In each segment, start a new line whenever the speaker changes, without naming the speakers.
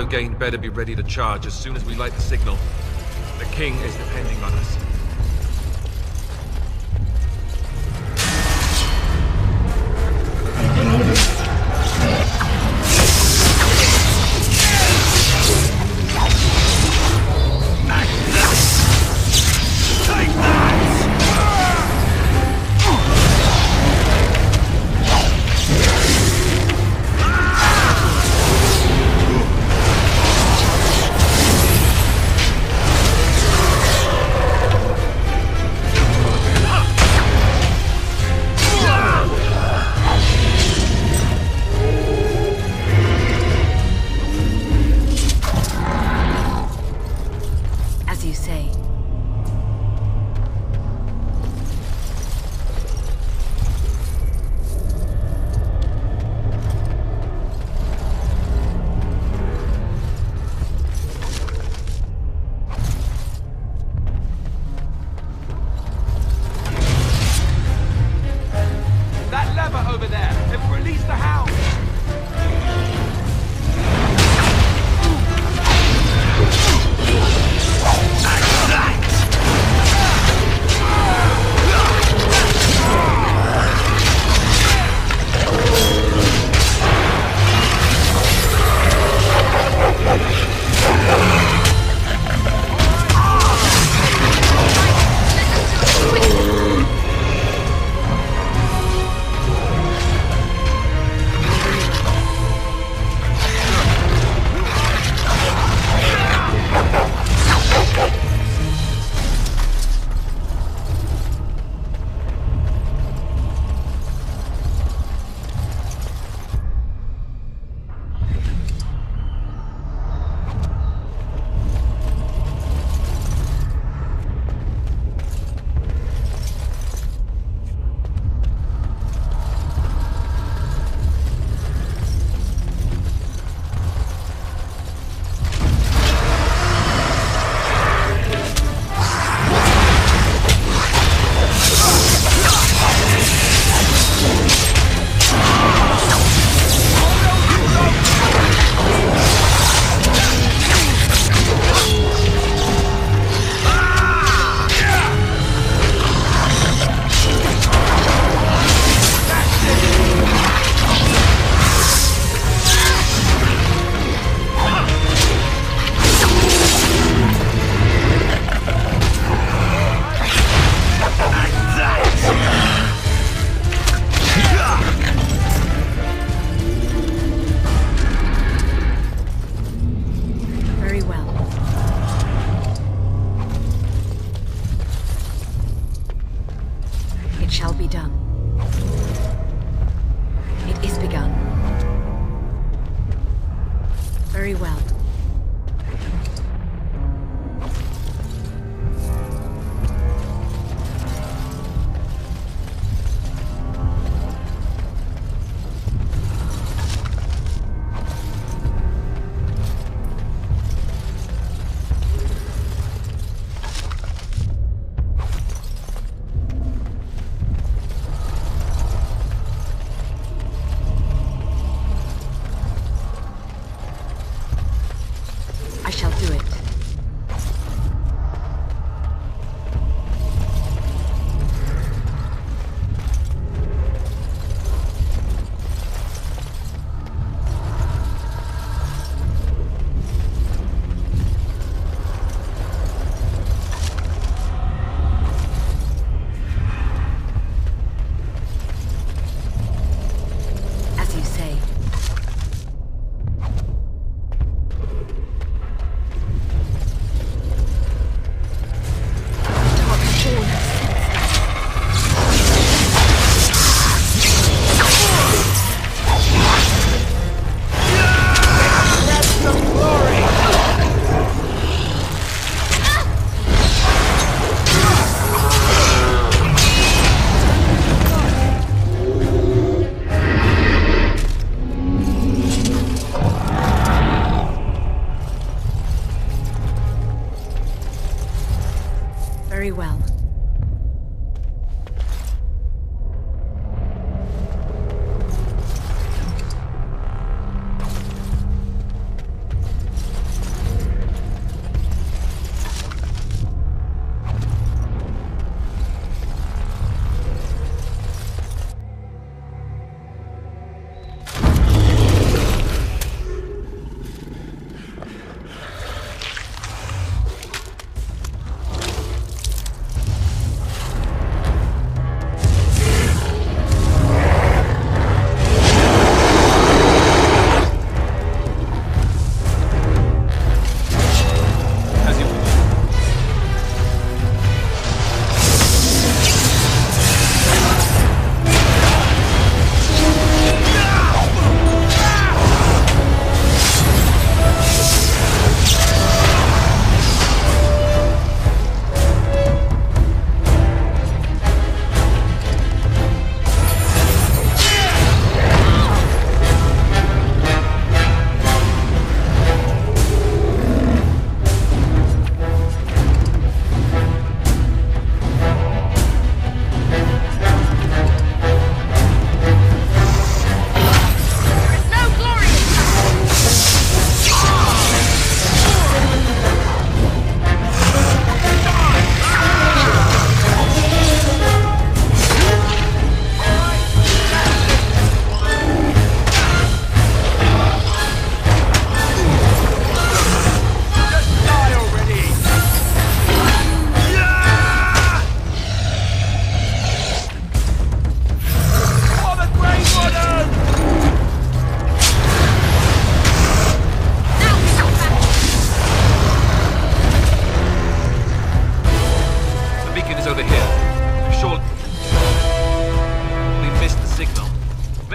Loghain better be ready to charge as soon as we light the signal. The king is depending on us.
As you say.
That lever over there! It will release the hound!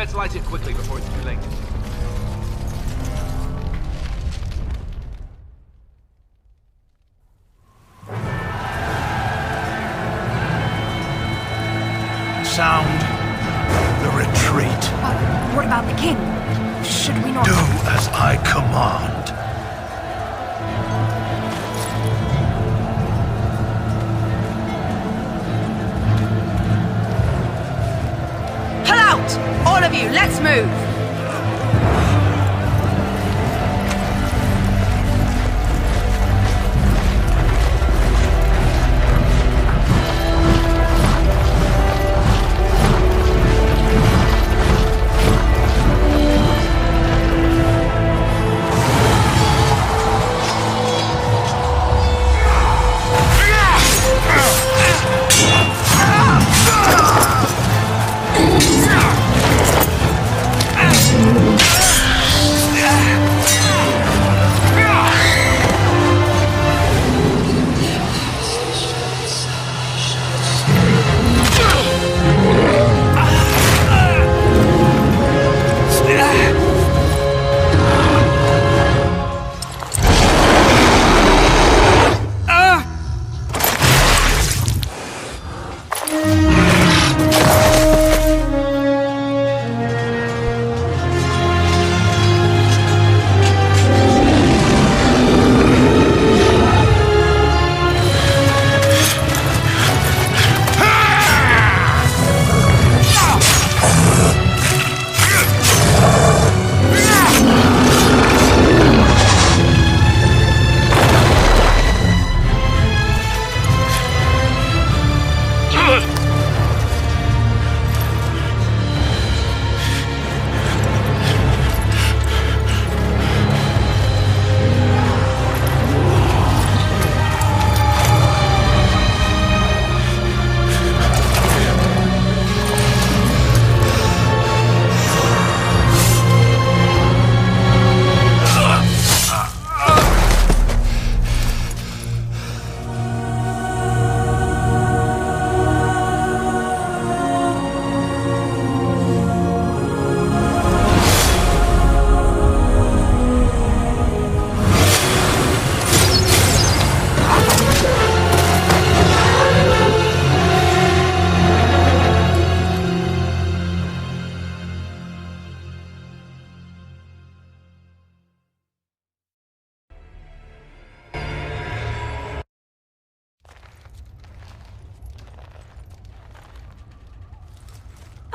Let's light it quickly before it's too late.
Sound the retreat.
What about the king? Should we not...
Do as I command.
Pull out! All of you, let's move!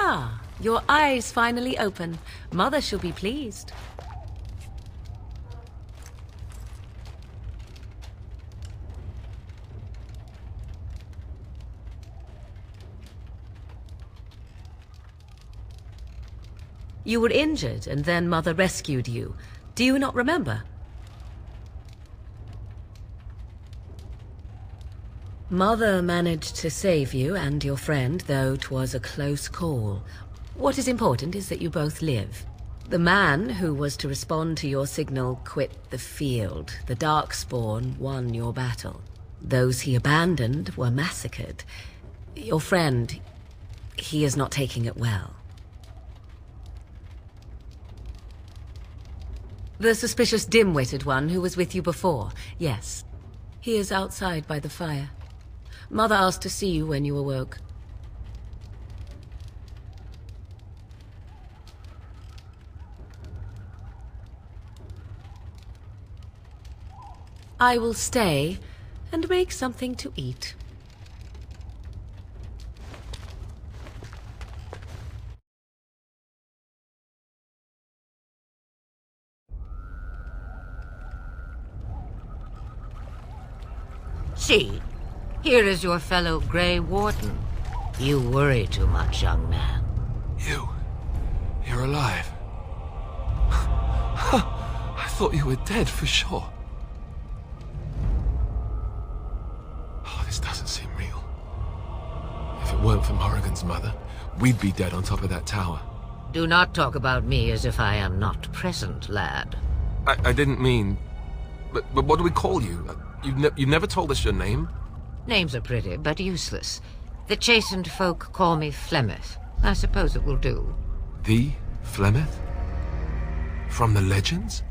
Ah, your eyes finally open. Mother shall be pleased. You were injured, and then Mother rescued you. Do you not remember? Mother managed to save you and your friend, though 'twas a close call. What is important is that you both live. The man who was to respond to your signal quit the field. The Darkspawn won your battle. Those he abandoned were massacred. Your friend, he is not taking it well. The suspicious dim-witted one who was with you before, yes. He is outside by the fire. Mother asked to see you when you awoke. I will stay and make something to eat.
See, here is your fellow Grey Warden. You worry too much, young man.
You're alive. I thought you were dead for sure. Oh, this doesn't seem real. If it weren't for Morrigan's mother, we'd be dead on top of that tower.
Do not talk about me as if I am not present, lad.
I didn't mean... But what do we call you? You never told us your name?
Names are pretty, but useless. The chastened folk call me Flemeth. I suppose it will do.
The Flemeth? From the legends?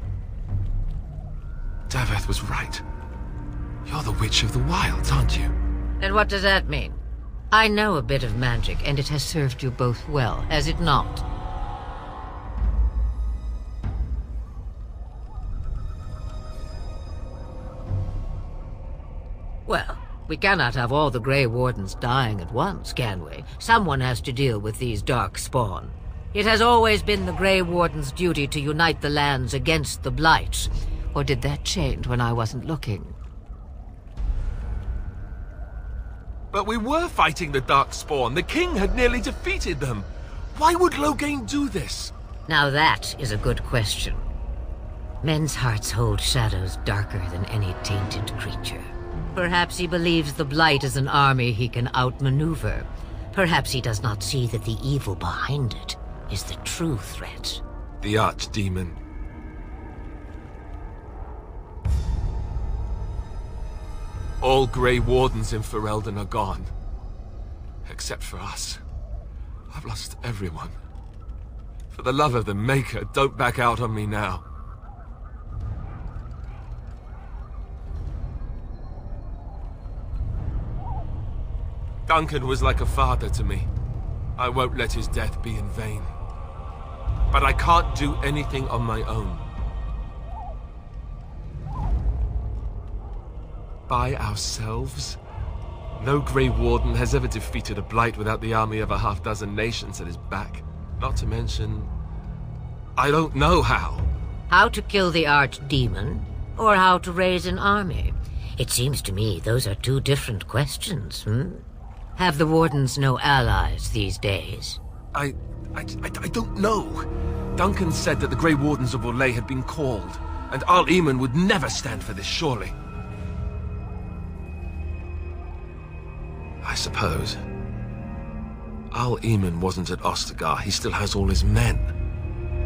Daveth was right. You're the Witch of the Wilds, aren't you?
And what does that mean? I know a bit of magic, and it has served you both well, has it not? Well, we cannot have all the Grey Wardens dying at once, can we? Someone has to deal with these dark spawn. It has always been the Grey Warden's duty to unite the lands against the Blight. Or did that change when I wasn't looking?
But we were fighting the Darkspawn. The king had nearly defeated them. Why would Loghain do this?
Now that is a good question. Men's hearts hold shadows darker than any tainted creature. Perhaps he believes the Blight is an army he can outmaneuver. Perhaps he does not see that the evil behind it is the true threat.
The Archdemon. All Grey Wardens in Ferelden are gone. Except for us. I've lost everyone. For the love of the Maker, don't back out on me now. Duncan was like a father to me. I won't let his death be in vain. But I can't do anything on my own. By ourselves? No Grey Warden has ever defeated a Blight without the army of a half-dozen nations at his back. Not to mention... I don't know how.
How to kill the Archdemon, or how to raise an army? It seems to me those are two different questions, Have the Wardens no allies these days?
I don't know. Duncan said that the Grey Wardens of Orlais had been called, and Arl Eamon would never stand for this, surely. I suppose. Arl Eamon wasn't at Ostagar. He still has all his men.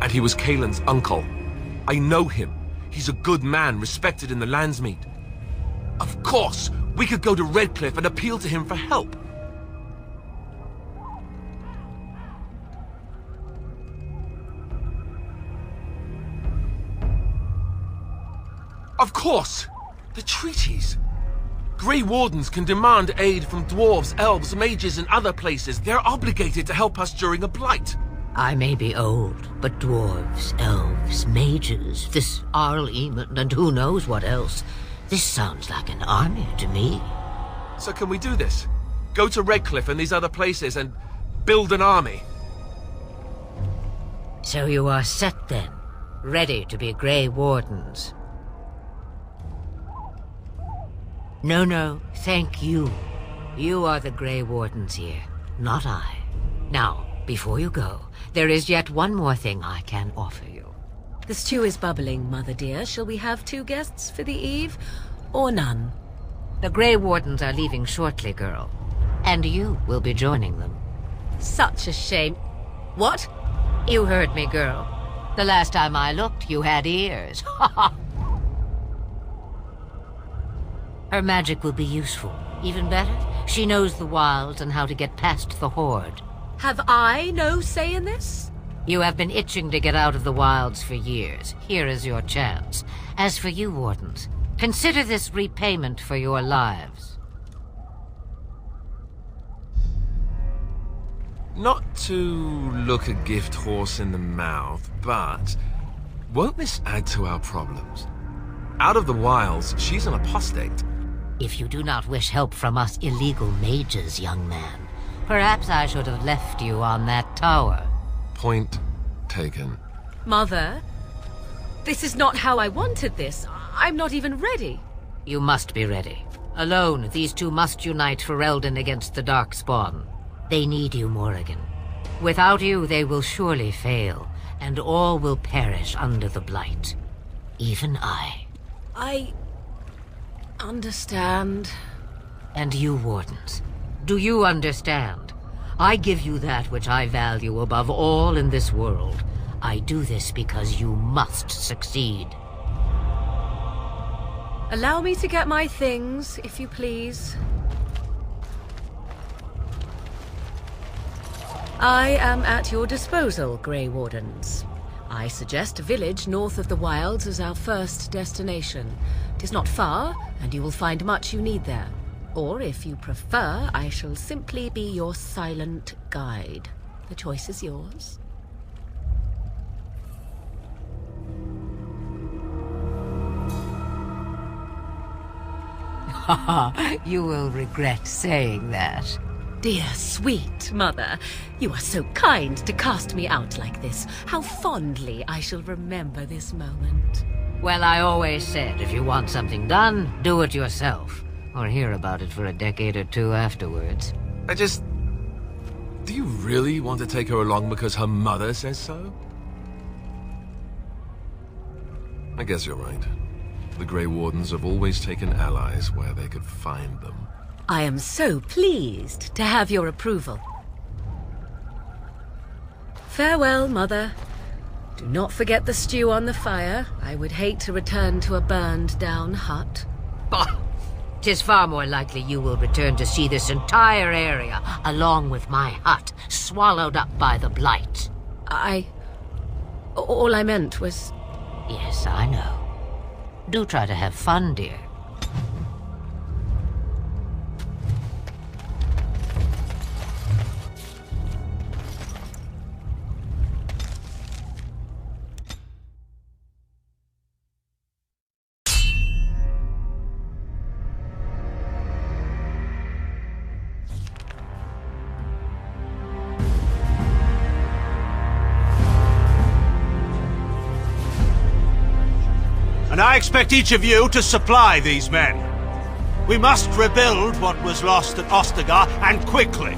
And he was Cailan's uncle. I know him. He's a good man, respected in the Landsmeet. Of course, we could go to Redcliffe and appeal to him for help. Of course! The treaties! Grey Wardens can demand aid from dwarves, elves, mages, and other places. They're obligated to help us during a blight.
I may be old, but dwarves, elves, mages, this Arl Eamon, and who knows what else. This sounds like an army to me.
So can we do this? Go to Redcliffe and these other places and build an army?
So you are set then, ready to be Grey Wardens. No, thank you. You are the Grey Wardens here, not I. Now, before you go, there is yet one more thing I can offer you.
The stew is bubbling, Mother dear. Shall we have 2 guests for the eve, or none?
The Grey Wardens are leaving shortly, girl. And you will be joining them.
Such a shame. What?
You heard me, girl. The last time I looked, you had ears. Ha ha! Her magic will be useful. Even better, she knows the wilds and how to get past the Horde.
Have I no say in this?
You have been itching to get out of the wilds for years. Here is your chance. As for you, Wardens, consider this repayment for your lives.
Not to look a gift horse in the mouth, but won't this add to our problems? Out of the wilds, she's an apostate.
If you do not wish help from us illegal mages, young man, perhaps I should have left you on that tower.
Point taken.
Mother, this is not how I wanted this. I'm not even ready.
You must be ready. Alone, these two must unite Ferelden against the Darkspawn. They need you, Morrigan. Without you, they will surely fail, and all will perish under the Blight. Even I.
I understand.
And you, Wardens, do you understand? I give you that which I value above all in this world. I do this because you must succeed.
Allow me to get my things, if you please. I am at your disposal, Grey Wardens. I suggest a village north of the Wilds as our first destination. It is not far, and you will find much you need there. Or, if you prefer, I shall simply be your silent guide. The choice is yours.
You will regret saying that.
Dear sweet mother, you are so kind to cast me out like this. How fondly I shall remember this moment.
Well, I always said, if you want something done, do it yourself. Or hear about it for a decade or two afterwards.
Do you really want to take her along because her mother says so? I guess you're right. The Grey Wardens have always taken allies where they could find them.
I am so pleased to have your approval. Farewell, Mother. Do not forget the stew on the fire. I would hate to return to a burned-down hut.
Bah! 'Tis far more likely you will return to see this entire area, along with my hut, swallowed up by the Blight.
All I meant was...
Yes, I know. Do try to have fun, dear.
And I expect each of you to supply these men. We must rebuild what was lost at Ostagar, and quickly.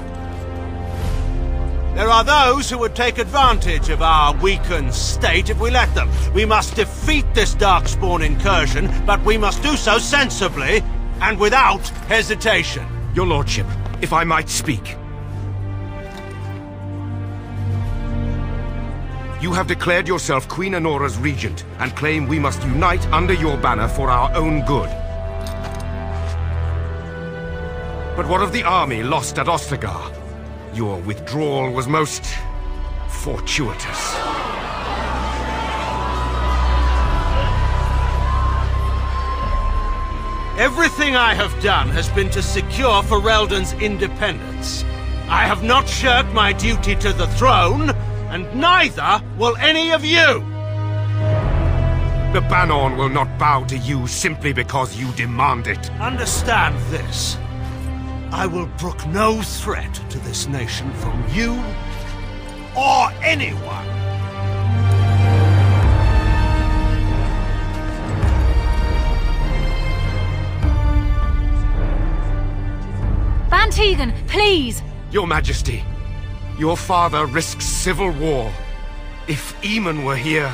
There are those who would take advantage of our weakened state if we let them. We must defeat this Darkspawn incursion, but we must do so sensibly and without hesitation.
Your lordship, if I might speak. You have declared yourself Queen Anora's regent, and claim we must unite under your banner for our own good. But what of the army lost at Ostagar? Your withdrawal was most... fortuitous.
Everything I have done has been to secure Ferelden's independence. I have not shirked my duty to the throne, and neither will any of you!
The Bannorn will not bow to you simply because you demand it.
Understand this. I will brook no threat to this nation from you or anyone.
Van Tegan, please!
Your Majesty, your father risks civil war. If Eamon were here...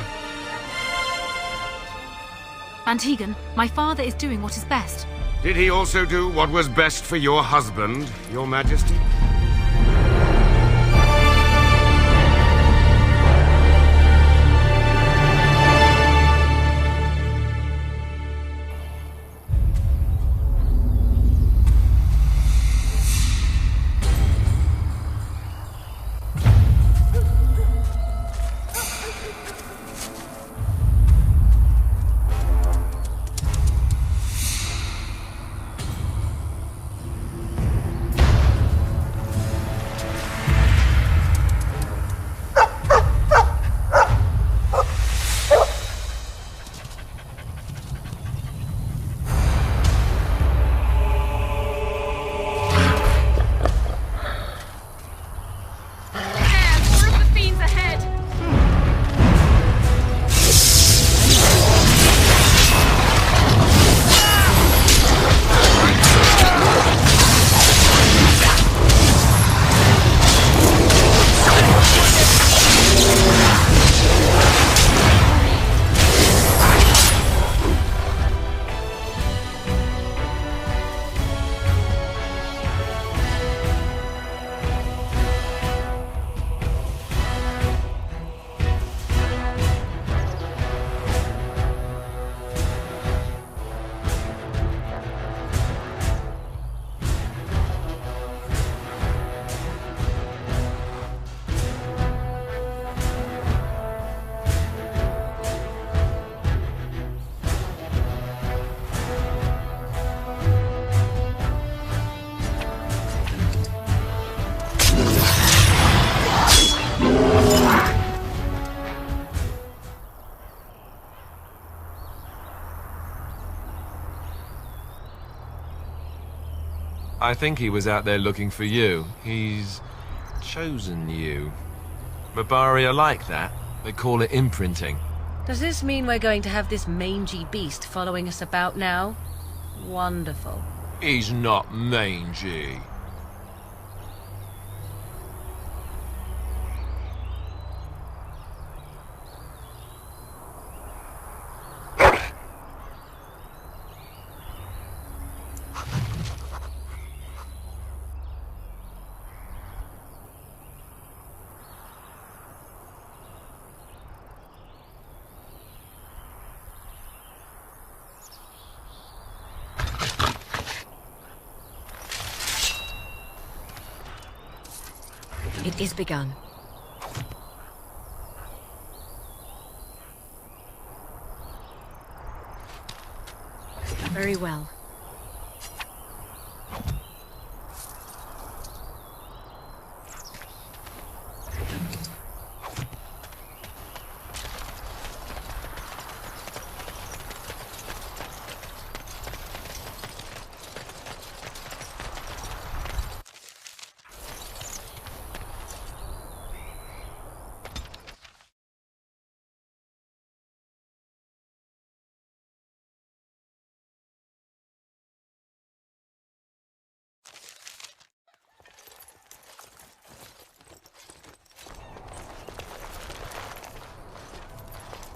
Van Tegan, my father is doing what is best.
Did he also do what was best for your husband, Your Majesty?
I think he was out there looking for you. He's chosen you. Mabari are like that. They call it imprinting.
Does this mean we're going to have this mangy beast following us about now? Wonderful.
He's not mangy.
It is begun. Very well.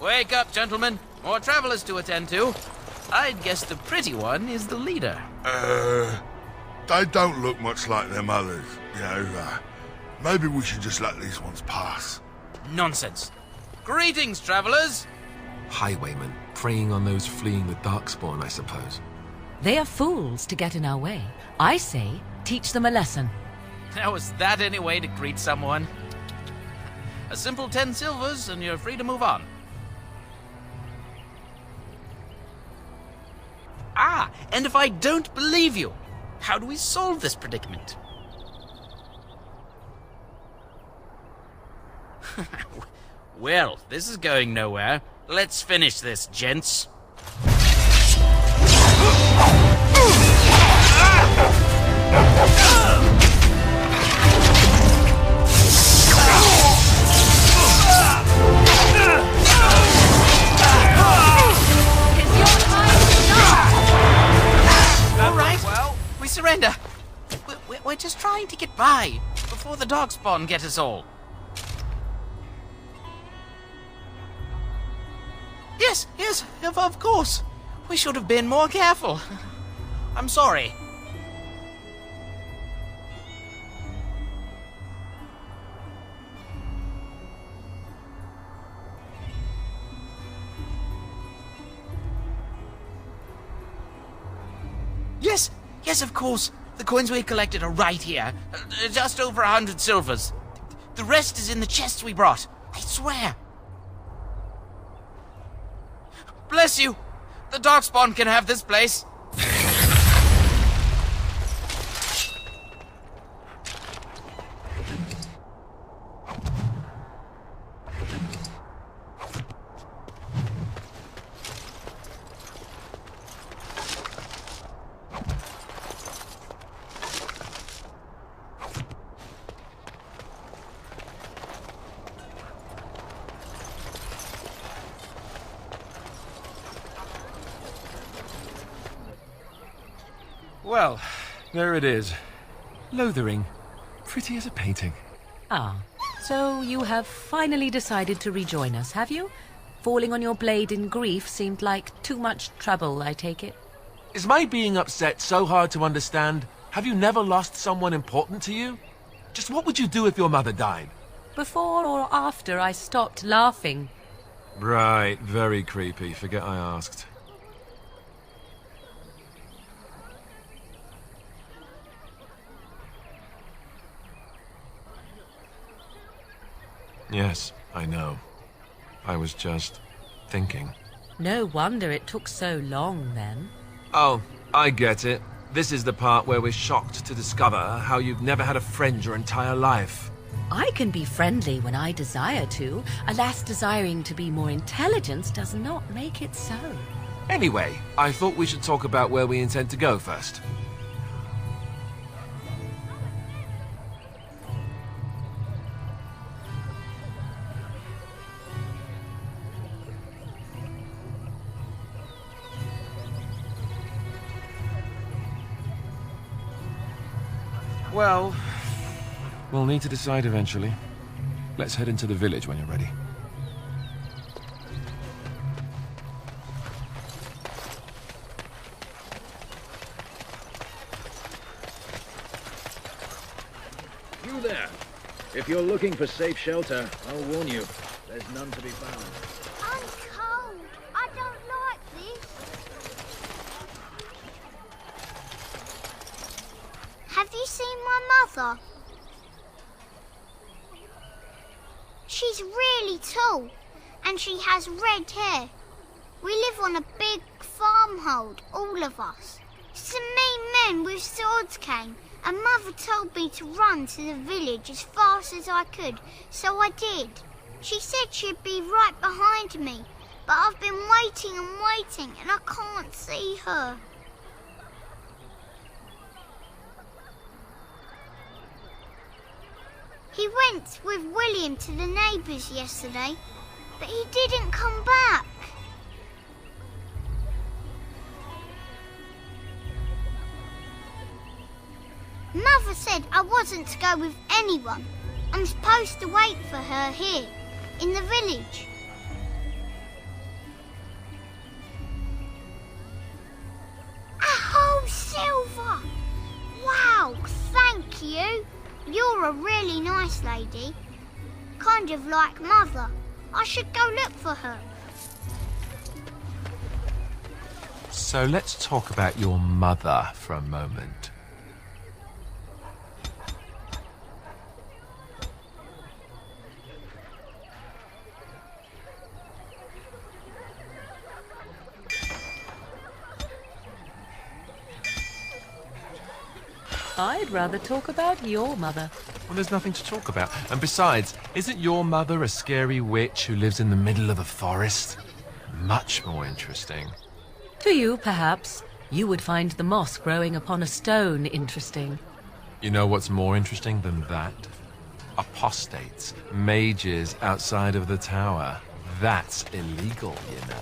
Wake up, gentlemen. More travelers to attend to. I'd guess the pretty one is the leader.
They don't look much like them others, you know. Maybe we should just let these ones pass.
Nonsense. Greetings, travelers.
Highwaymen, preying on those fleeing the Darkspawn, I suppose.
They are fools to get in our way. I say, teach them a lesson.
Now, is that any way to greet someone? A simple 10 silvers and you're free to move on. Ah, and if I don't believe you, how do we solve this predicament? Well, this is going nowhere. Let's finish this, gents. Surrender. We're just trying to get by before the Darkspawn get us all. Yes, of course. We should have been more careful. I'm sorry. Yes, of course. The coins we collected are right here. Just over 100 silvers. The rest is in the chests we brought. I swear. Bless you. The Darkspawn can have this place.
Well, there it is. Lothering. Pretty as a painting.
Ah, so you have finally decided to rejoin us, have you? Falling on your blade in grief seemed like too much trouble, I take it.
Is my being upset so hard to understand? Have you never lost someone important to you? Just what would you do if your mother died?
Before or after I stopped laughing.
Right, very creepy. Forget I asked. Yes, I know. I was just thinking.
No wonder it took so long, then.
Oh, I get it. This is the part where we're shocked to discover how you've never had a friend your entire life.
I can be friendly when I desire to. Alas, desiring to be more intelligent does not make it so.
Anyway, I thought we should talk about where we intend to go first. Well, we'll need to decide eventually. Let's head into the village when you're ready.
You there! If you're looking for safe shelter, I'll warn you, there's none to be found.
I'm cold. I don't like this. Have you seen my mother? She's really tall, and she has red hair. We live on a big farmhold, all of us. Some mean men with swords came, and Mother told me to run to the village as fast as I could, so I did. She said she'd be right behind me, but I've been waiting and waiting, and I can't see her. He went with William to the neighbours yesterday, but he didn't come back. Mother said I wasn't to go with anyone. I'm supposed to wait for her here, in the village. Oh, Silver! Wow, thank you. You're a really nice lady. Kind of like Mother. I should go look for her.
So let's talk about your mother for a moment.
I'd rather talk about your mother.
Well, there's nothing to talk about. And besides, isn't your mother a scary witch who lives in the middle of a forest? Much more interesting.
To you, perhaps. You would find the moss growing upon a stone interesting.
You know what's more interesting than that? Apostates, mages outside of the tower. That's illegal, you know.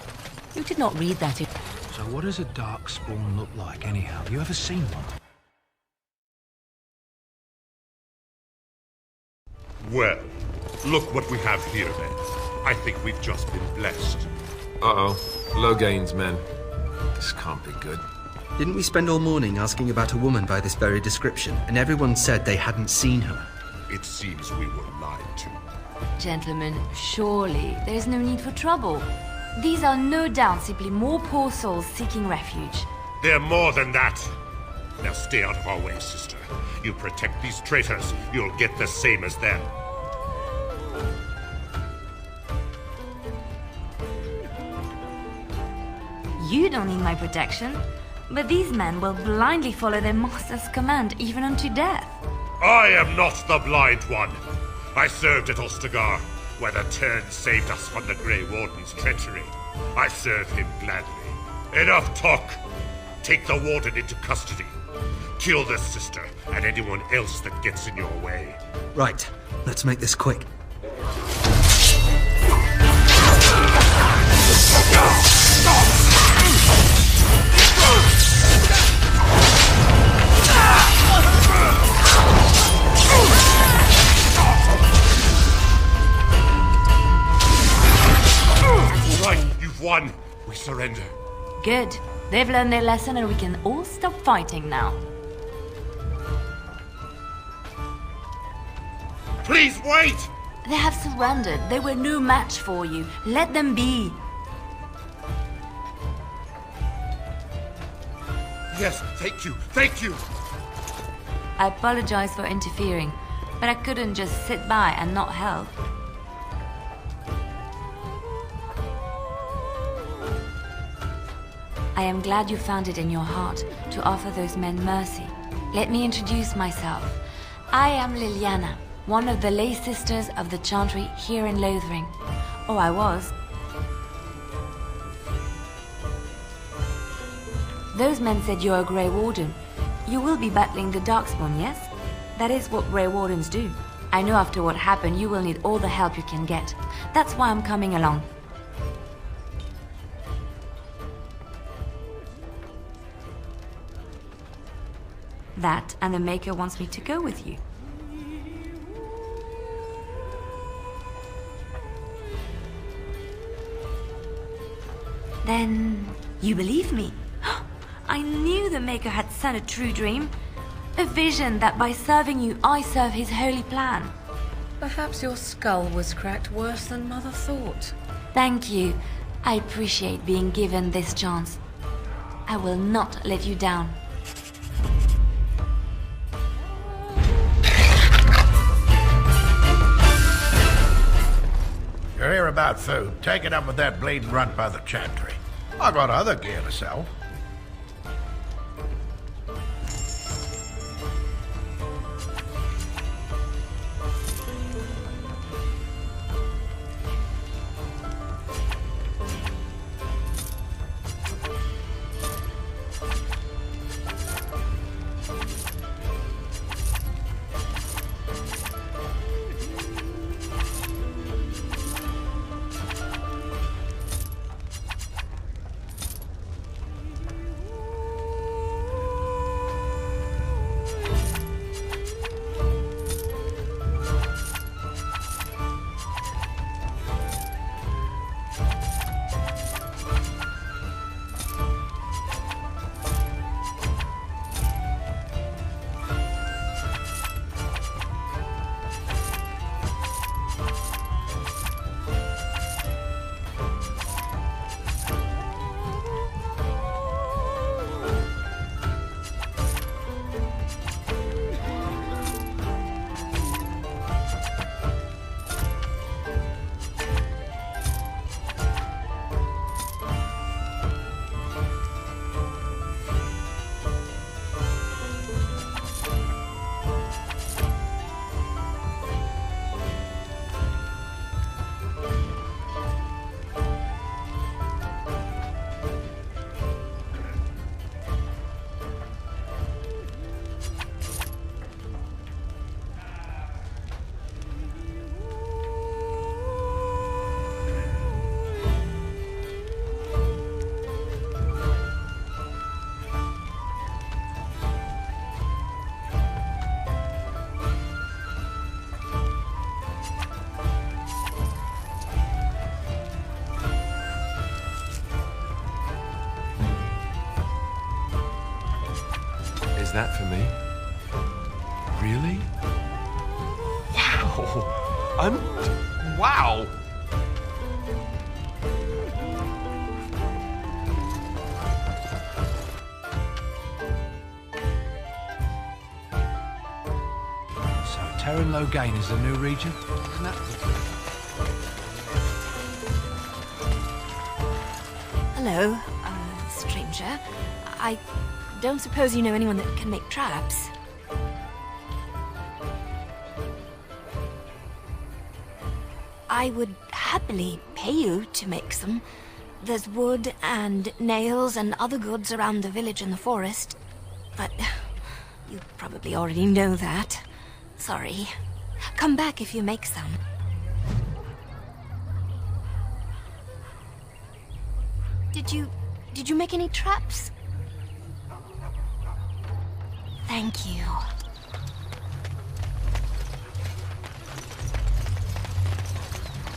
You did not read that in...
So what does a darkspawn look like, anyhow? You ever seen one?
Well, look what we have here, then. I think we've just been blessed.
Uh-oh. Logain's men. This can't be good.
Didn't we spend all morning asking about a woman by this very description, and everyone said they hadn't seen her?
It seems we were lied to.
Gentlemen, surely there is no need for trouble. These are no doubt simply more poor souls seeking refuge.
They're more than that. Now stay out of our way, sister. You protect these traitors, you'll get the same as them.
You don't need my protection, but these men will blindly follow their master's command even unto death.
I am not the blind one. I served at Ostagar, where the Turn saved us from the Grey Warden's treachery. I serve him gladly. Enough talk. Take the Warden into custody. Kill the sister and anyone else that gets in your way.
Right, let's make this quick.
Right, you've won. We surrender.
Good. They've learned their lesson and we can all stop fighting now.
Please wait!
They have surrendered. They were no match for you. Let them be.
Yes, thank you, thank you!
I apologize for interfering, but I couldn't just sit by and not help. I am glad you found it in your heart to offer those men mercy. Let me introduce myself. I am Liliana, one of the lay sisters of the Chantry here in Lothering. Or I was. Those men said you're a Grey Warden. You will be battling the Darkspawn, yes? That is what Grey Wardens do. I know after what happened you will need all the help you can get. That's why I'm coming along. That and the Maker wants me to go with you. Then you believe me? I knew the Maker had sent a true dream. A vision that by serving you, I serve his holy plan.
Perhaps your skull was cracked worse than Mother thought.
Thank you. I appreciate being given this chance. I will not let you down.
You're here about food. Take it up with that bleeding runt by the chantry. I got other gear to sell.
Is that for me? Really? Wow! Wow!
So, Terran Loghain is the new region? Isn't that...
Hello, stranger. I don't suppose you know anyone that can make traps? I would happily pay you to make some. There's wood and nails and other goods around the village and the forest. But you probably already know that. Sorry. Come back if you make some. Did you make any traps? Thank you.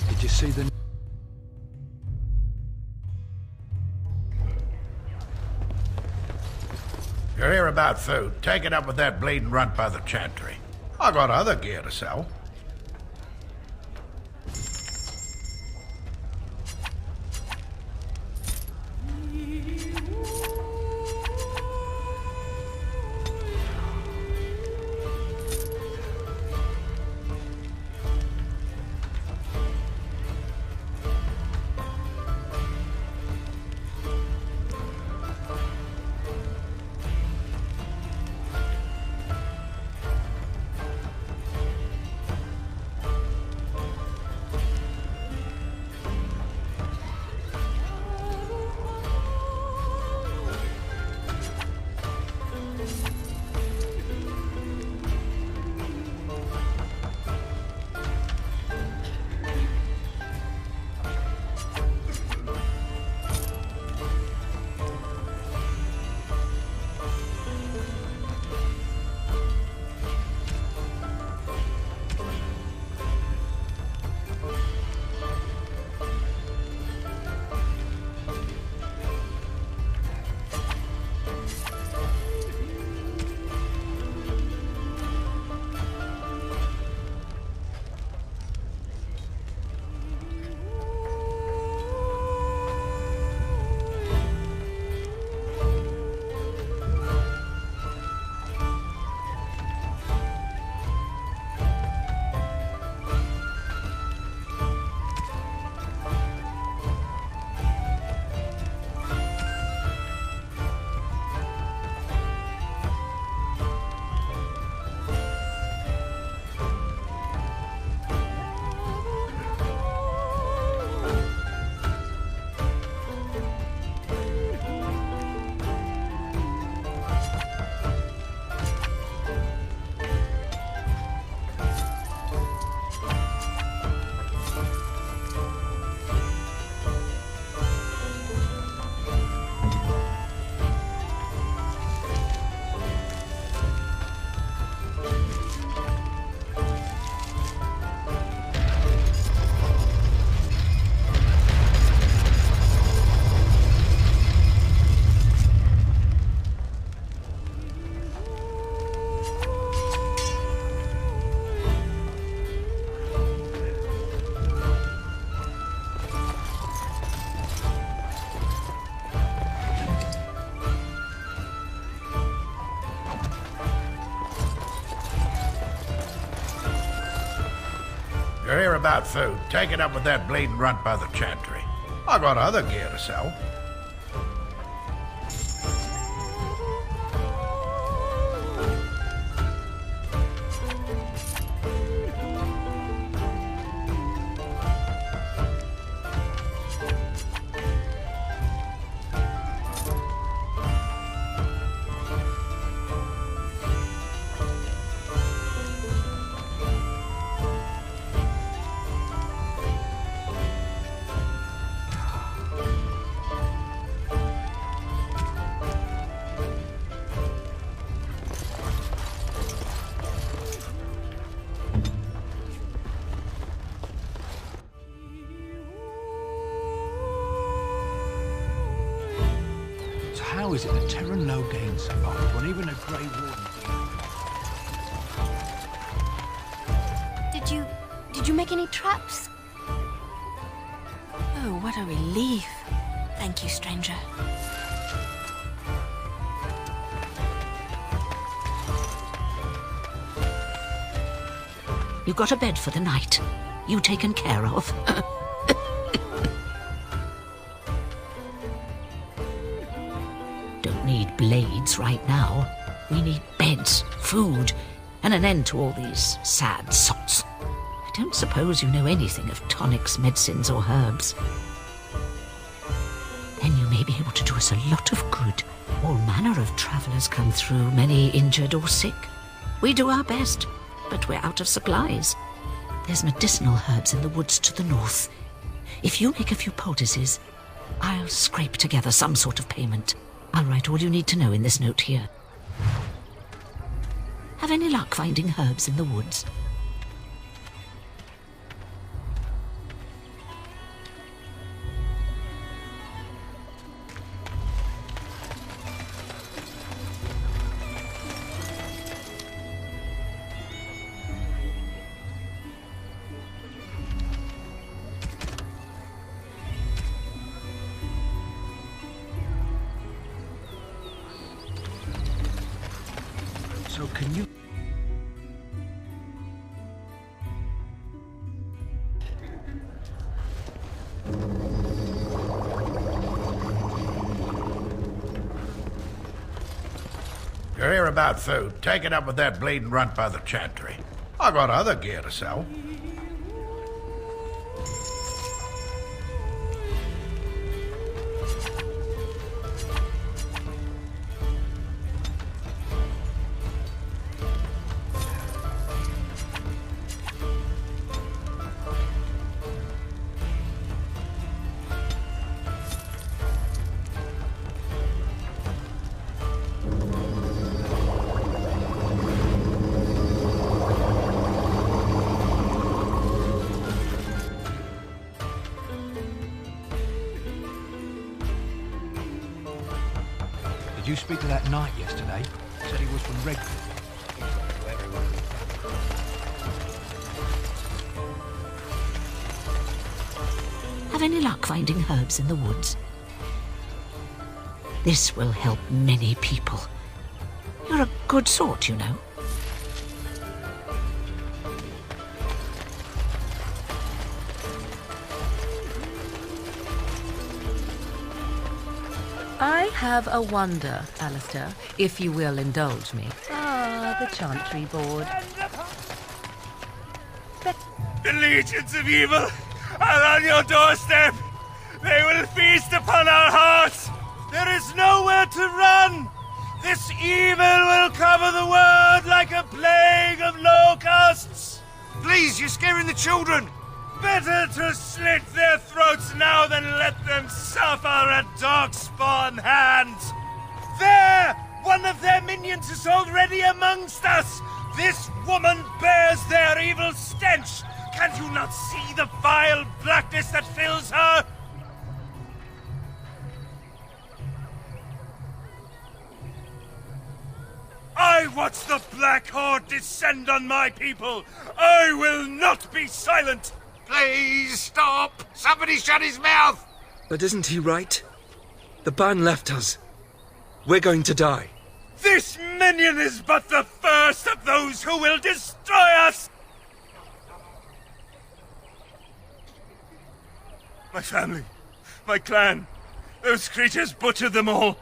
Did you see the...
You're here about food. Take it up with that bleeding runt by the chantry. I got other gear to sell. about food, take it up with that bleeding runt by the chantry. I got other gear to sell.
How is it that Terran Logain survived when even a Grey Warden...
Did you make any traps? Oh, what a relief. Thank you, stranger.
You got a bed for the night. You taken care of. Don't need blades right now. We need beds, food, and an end to all these sad sots. I don't suppose you know anything of tonics, medicines, or herbs. Then you may be able to do us a lot of good. All manner of travelers come through, many injured or sick. We do our best, but we're out of supplies. There's medicinal herbs in the woods to the north. If you make a few poultices, I'll scrape together some sort of payment. I'll write all you need to know in this note here. Have any luck finding herbs in the woods?
So can you...
You're here about food, take it up with that bleeding runt by the chantry. I got other gear to sell.
Did you speak to that knight yesterday? Said he was from Redford.
Have any luck finding herbs in the woods? This will help many people. You're a good sort, you know.
I have a wonder, Alistair, if you will indulge me. Ah, the Chantry board.
The legions of evil are on your doorstep. They will feast upon our hearts. There is nowhere to run. This evil will cover the world like a plague of locusts.
Please, you're scaring the children.
Better to slit their throats now than let them suffer at Darkspawn hands. There! One of their minions is already amongst us. This woman bears their evil stench. Can't you not see the vile blackness that fills her? I watch the Black Horde descend on my people. I will not be silent.
Please stop! Somebody shut his mouth!
But isn't he right? The ban left us. We're going to die.
This minion is but the first of those who will destroy us! My family, my clan, those creatures butchered them all.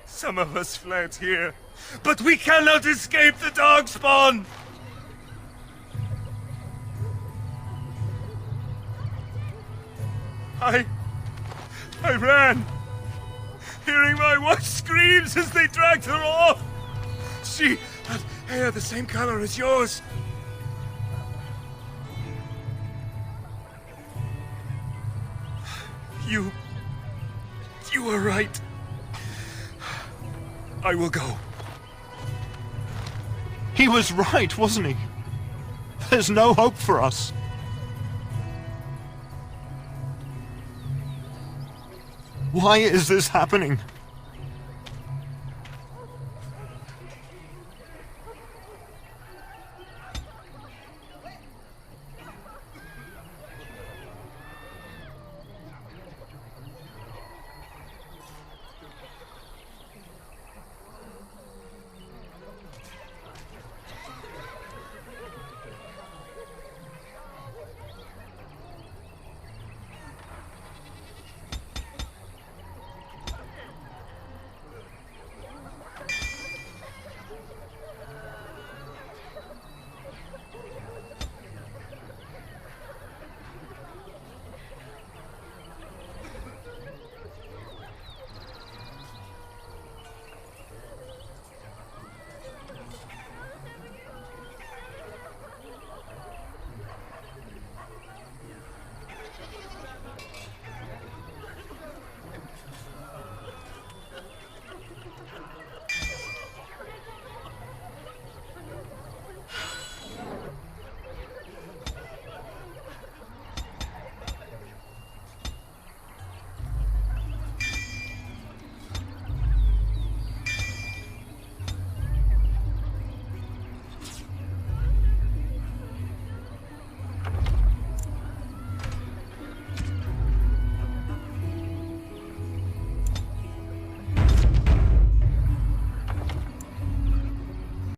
Some of us fled here, but we cannot escape the Darkspawn! I ran, hearing my wife's screams as they dragged her off. She had hair the same color as yours. You were right. I will go.
He was right, wasn't he? There's no hope for us. Why is this happening?